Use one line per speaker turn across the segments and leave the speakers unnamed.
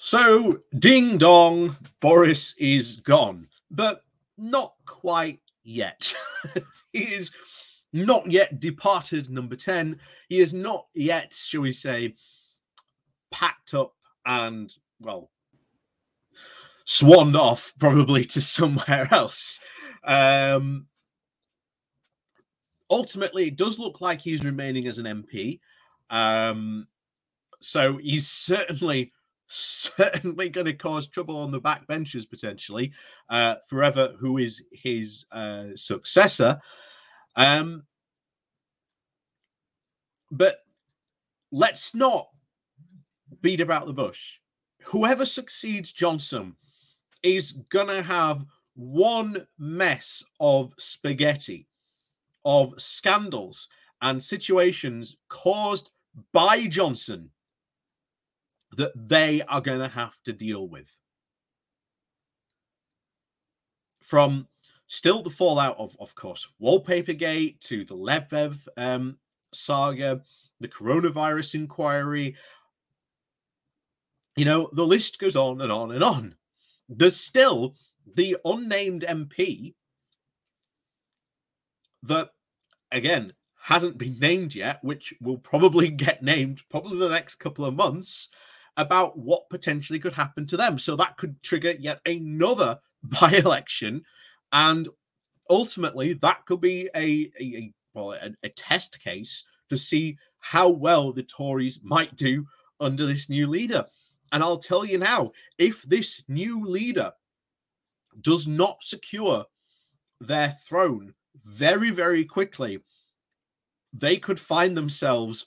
So, ding dong, Boris is gone, but not quite yet. He is not yet departed number 10. He is not yet, shall we say, packed up and, well, swanned off probably to somewhere else. Ultimately, it does look like he's remaining as an MP. So he's certainly going to cause trouble on the backbenchers potentially forever, who is his successor. But let's not beat about the bush. Whoever succeeds Johnson is going to have one mess of spaghetti, of scandals and situations caused by Johnson that they are going to have to deal with. From still the fallout of course, Wallpapergate to the Lebev saga, the coronavirus inquiry, you know, the list goes on and on and on. There's still the unnamed MP that, again, hasn't been named yet, which will probably get named probably the next couple of months, about what potentially could happen to them. So that could trigger yet another by-election, and ultimately that could be a test case to see how well the Tories might do under this new leader. And I'll tell you now, if this new leader does not secure their throne very, very quickly, they could find themselves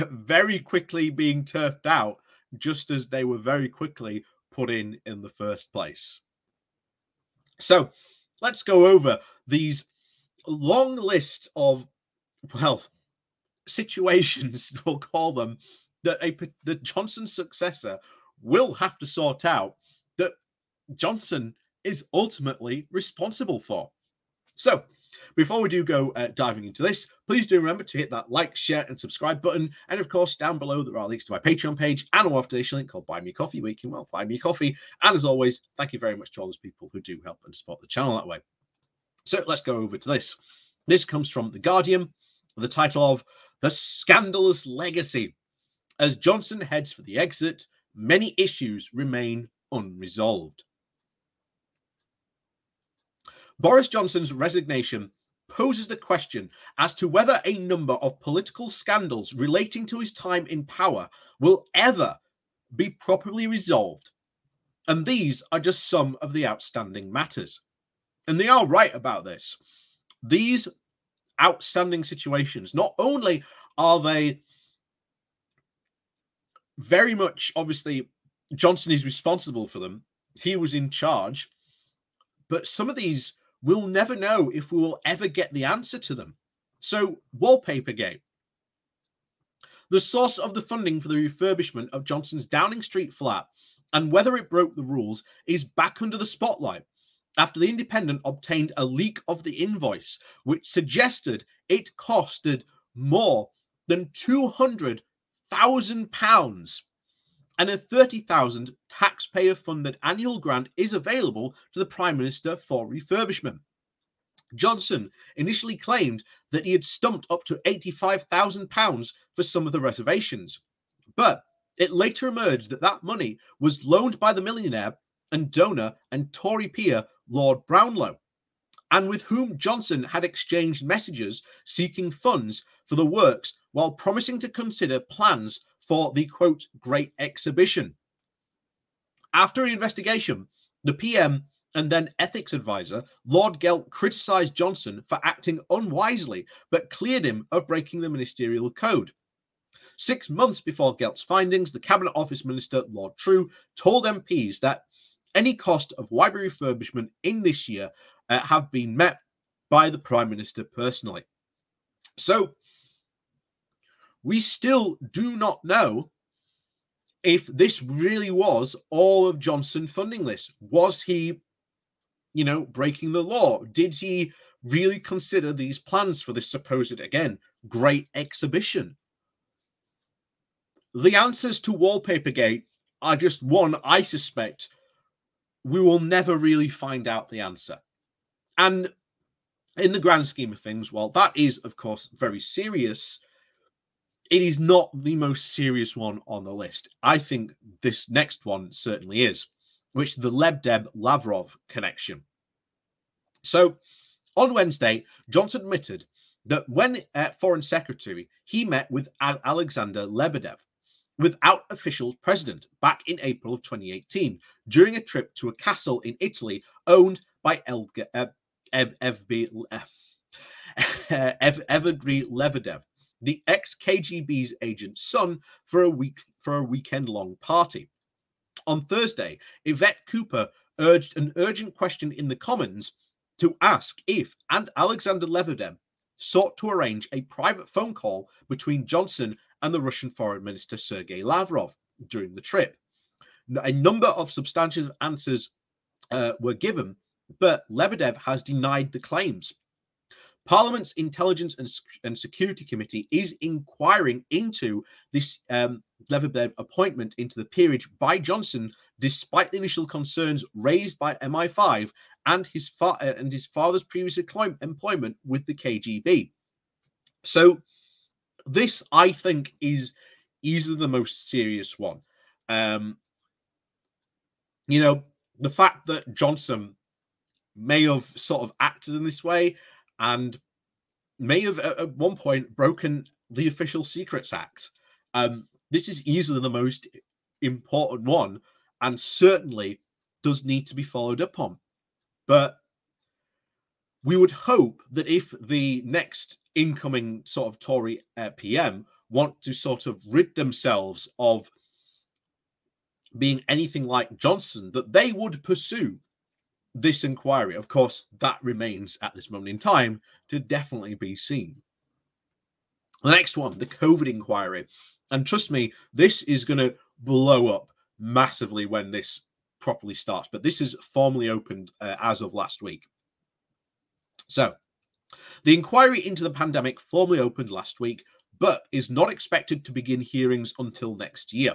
very quickly being turfed out, just as they were very quickly put in the first place. So let's go over these long list of, well, situations, we'll call them, that the Johnson successor will have to sort out, that Johnson is ultimately responsible for. So before we do go diving into this, please do remember to hit that like, share, and subscribe button. And of course, down below there are links to my Patreon page and a one-off link called Buy Me a Coffee, where you can, well, buy me a coffee. And as always, thank you very much to all those people who do help and support the channel that way. So let's go over to this. This comes from The Guardian, the title of The Scandalous Legacy. As Johnson heads for the exit, many issues remain unresolved. Boris Johnson's resignation poses the question as to whether a number of political scandals relating to his time in power will ever be properly resolved. And these are just some of the outstanding matters. And they are right about this. These outstanding situations, not only are they very much, obviously, Johnson is responsible for them, he was in charge, but some of these we'll never know if we will ever get the answer to them. So, Wallpapergate. The source of the funding for the refurbishment of Johnson's Downing Street flat and whether it broke the rules is back under the spotlight after the Independent obtained a leak of the invoice, which suggested it costed more than £200,000, and a £30,000 taxpayer-funded annual grant is available to the Prime Minister for refurbishment. Johnson initially claimed that he had stumped up to £85,000 for some of the reservations, but it later emerged that that money was loaned by the millionaire and donor and Tory peer Lord Brownlow, and with whom Johnson had exchanged messages seeking funds for the works while promising to consider plans for the, quote, Great Exhibition. After an investigation, the PM and then ethics advisor, Lord Gelt, criticised Johnson for acting unwisely, but cleared him of breaking the ministerial code. 6 months before Gelt's findings, the Cabinet Office Minister, Lord True, told MPs that any cost of library refurbishment in this year have been met by the Prime Minister personally. So, we still do not know if this really was all of Johnson funding this. Was he, you know, breaking the law? Did he really consider these plans for this supposed, again, great exhibition? The answers to Wallpapergate are just one I suspect we will never really find out the answer. And in the grand scheme of things, while that is, of course, very serious, it is not the most serious one on the list. I think this next one certainly is, which is the Lebedev-Lavrov connection. So on Wednesday, Johnson admitted that when Foreign Secretary, he met with Alexander Lebedev without official president back in April of 2018 during a trip to a castle in Italy owned by Evgeny Lebedev, the ex-KGB's agent's son, for a weekend-long party. On Thursday, Yvette Cooper urged an urgent question in the Commons to ask if and Alexander Lebedev sought to arrange a private phone call between Johnson and the Russian Foreign Minister Sergei Lavrov during the trip. A number of substantive answers were given, but Lebedev has denied the claims. Parliament's Intelligence and Security Committee is inquiring into this Lebedev appointment into the peerage by Johnson, despite the initial concerns raised by MI5 and his father's previous employment with the KGB. So this, I think, is easily the most serious one. You know, the fact that Johnson may have sort of acted in this way and may have at one point broken the Official Secrets Act. This is easily the most important one and certainly does need to be followed up on. But we would hope that if the next incoming sort of Tory PM want to sort of rid themselves of being anything like Johnson, that they would pursue this inquiry. Of course, that remains at this moment in time to definitely be seen. The next one, the COVID inquiry. And trust me, this is going to blow up massively when this properly starts. But this is formally opened as of last week. So, the inquiry into the pandemic formally opened last week, but is not expected to begin hearings until next year.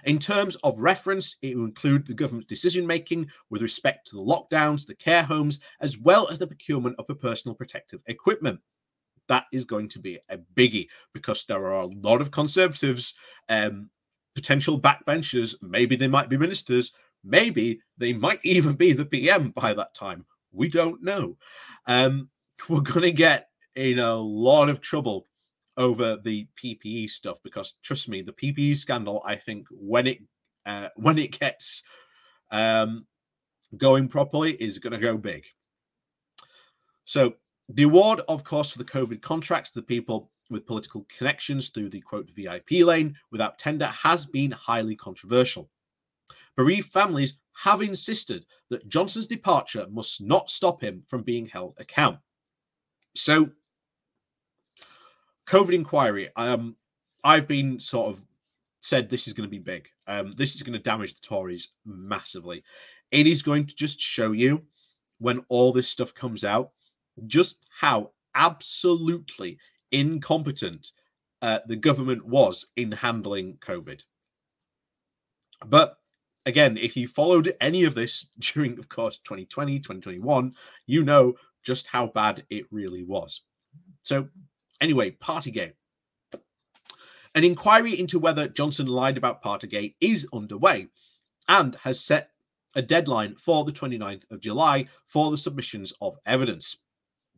In terms of reference, it will include the government's decision-making with respect to the lockdowns, the care homes, as well as the procurement of the personal protective equipment. That is going to be a biggie because there are a lot of Conservatives, potential backbenchers. Maybe they might be ministers. Maybe they might even be the PM by that time. We don't know. We're going to get in a lot of trouble over the PPE stuff because, trust me, the PPE scandal, I think, when it gets going properly, is going to go big. So the award, of course, for the COVID contracts to the people with political connections through the, quote, VIP lane without tender has been highly controversial. Bereaved families have insisted that Johnson's departure must not stop him from being held account. So, COVID inquiry. I've been sort of said this is going to be big. This is going to damage the Tories massively. It is going to just show you, when all this stuff comes out, just how absolutely incompetent the government was in handling COVID. But again, if you followed any of this during, of course, 2020, 2021, you know just how bad it really was. So anyway, Partygate. An inquiry into whether Johnson lied about Partygate is underway and has set a deadline for the 29th of July for the submissions of evidence.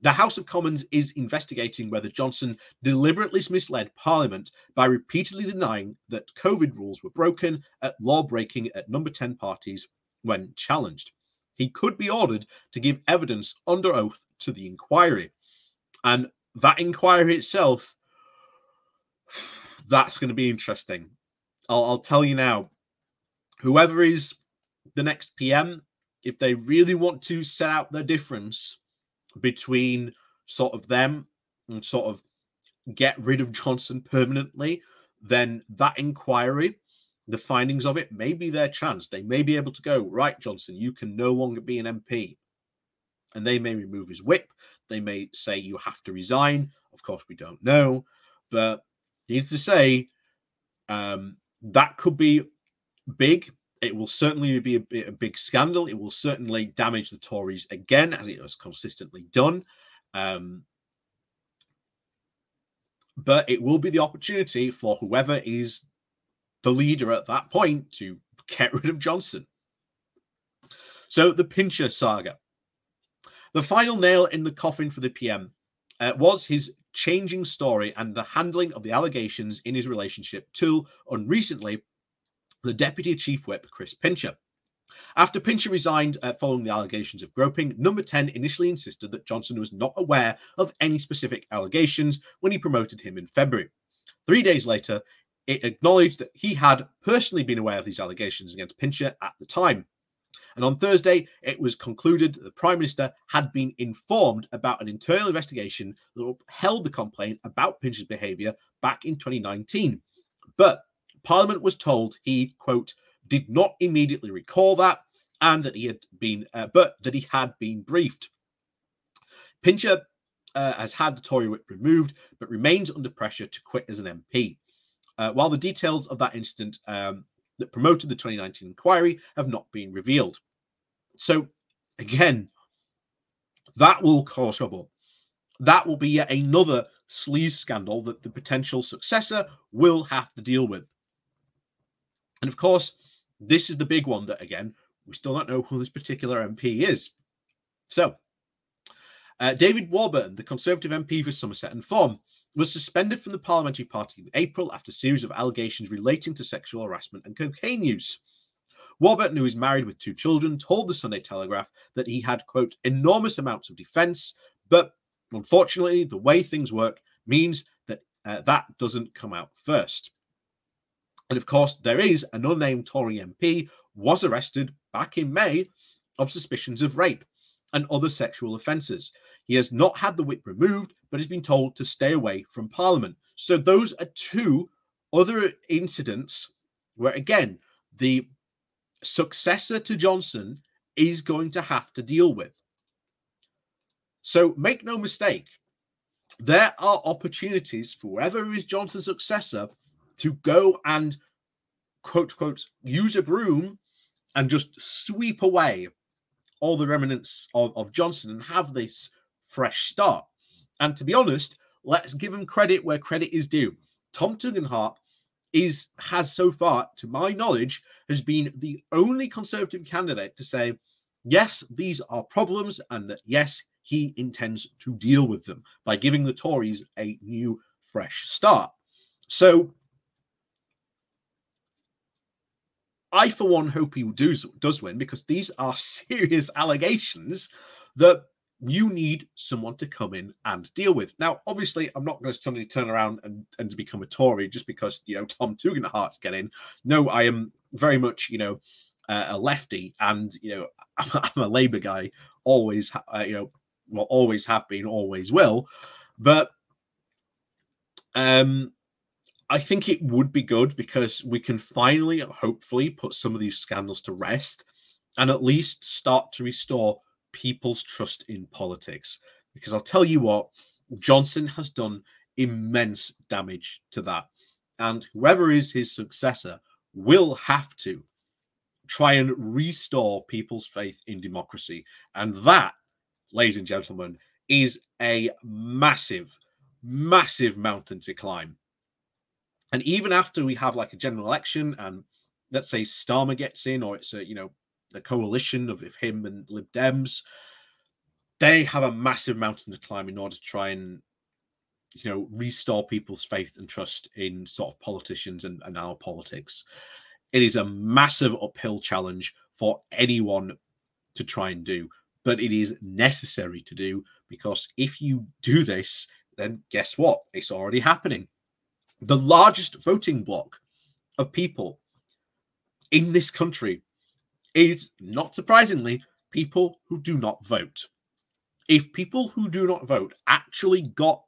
The House of Commons is investigating whether Johnson deliberately misled Parliament by repeatedly denying that COVID rules were broken at law-breaking at number 10 parties when challenged. He could be ordered to give evidence under oath to the inquiry. And that inquiry itself, that's going to be interesting. I'll tell you now, whoever is the next PM, if they really want to set out the difference between sort of them and sort of get rid of Johnson permanently, then that inquiry, the findings of it, may be their chance. They may be able to go, right, Johnson, you can no longer be an MP. And they may remove his whip. They may say you have to resign. Of course, we don't know. But needless to say, that could be big. It will certainly be a big scandal. It will certainly damage the Tories again, as it has consistently done. But it will be the opportunity for whoever is the leader at that point to get rid of Johnson. So the Pincher saga. The final nail in the coffin for the PM was his changing story and the handling of the allegations in his relationship to, unrecently, the Deputy Chief Whip, Chris Pincher. After Pincher resigned following the allegations of groping, Number 10 initially insisted that Johnson was not aware of any specific allegations when he promoted him in February. 3 days later, it acknowledged that he had personally been aware of these allegations against Pincher at the time. And on Thursday, it was concluded that the Prime Minister had been informed about an internal investigation that upheld the complaint about Pincher's behaviour back in 2019. But Parliament was told he, quote, did not immediately recall that, and that he had been briefed. Pincher has had the Tory whip removed, but remains under pressure to quit as an MP. While the details of that incident that promoted the 2019 inquiry have not been revealed. So, again, that will cause trouble. That will be yet another sleaze scandal that the potential successor will have to deal with. And of course, this is the big one that, again, we still don't know who this particular MP is. So, David Warburton, the Conservative MP for Somerset and Thorne, was suspended from the Parliamentary Party in April after a series of allegations relating to sexual harassment and cocaine use. Warburton, who is married with 2 children, told the Sunday Telegraph that he had, quote, enormous amounts of defence, but unfortunately, the way things work means that that doesn't come out first. And of course, there is an unnamed Tory MP was arrested back in May of suspicions of rape and other sexual offences. He has not had the whip removed, but has been told to stay away from Parliament. So those are 2 other incidents where, again, the successor to Johnson is going to have to deal with. So make no mistake, there are opportunities for whoever is Johnson's successor to go and, quote, quote, use a broom and just sweep away all the remnants of Johnson and have this fresh start. And to be honest, let's give him credit where credit is due. Tom Tugendhat has so far, to my knowledge, has been the only Conservative candidate to say, yes, these are problems, and that, yes, he intends to deal with them by giving the Tories a new, fresh start. So I, for one, hope he does win, because these are serious allegations that you need someone to come in and deal with. Now, obviously, I'm not going to suddenly turn around and to become a Tory just because, Tom Tugendhat's get in. No, I am very much, a lefty, and, I'm a Labour guy, always, always have been, always will. But I think it would be good because we can finally, hopefully, put some of these scandals to rest and at least start to restore people's trust in politics. Because I'll tell you what, Johnson has done immense damage to that. And whoever is his successor will have to try and restore people's faith in democracy. And that, ladies and gentlemen, is a massive, massive mountain to climb. And even after we have like a general election and let's say Starmer gets in, or it's a, the coalition of him and Lib Dems, they have a massive mountain to climb in order to try and, restore people's faith and trust in sort of politicians and our politics. It is a massive uphill challenge for anyone to try and do, but it is necessary to do, because if you do this, then guess what? It's already happening. The largest voting bloc of people in this country is, not surprisingly, people who do not vote. If people who do not vote actually got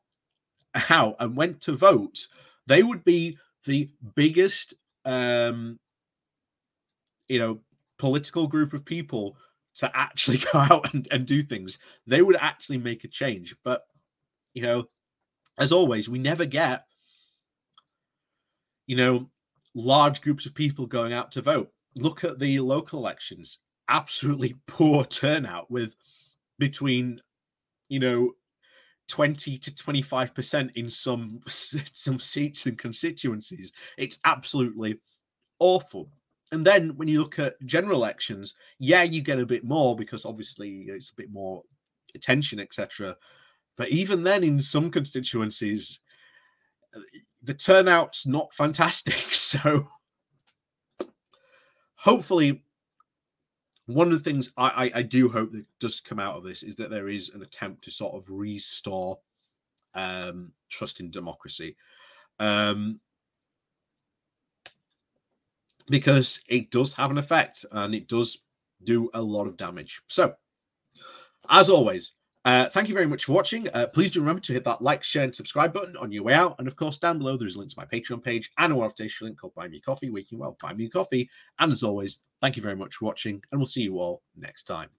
out and went to vote, they would be the biggest, political group of people to actually go out and do things. They would actually make a change. But, as always, we never get, large groups of people going out to vote. Look at the local elections. Absolutely poor turnout, with between 20 to 25% in some seats and constituencies. It's absolutely awful. And then when you look at general elections, yeah, you get a bit more because obviously it's a bit more attention, etc. But even then, in some constituencies, the turnout's not fantastic. So hopefully, one of the things I do hope that does come out of this is that there is an attempt to sort of restore trust in democracy. Because it does have an effect and it does do a lot of damage. So, as always, thank you very much for watching. Please do remember to hit that like, share, and subscribe button on your way out. And of course, down below, there's a link to my Patreon page and a one-off link called Buy Me a Coffee, where you can, buy me a coffee. And as always, thank you very much for watching, and we'll see you all next time.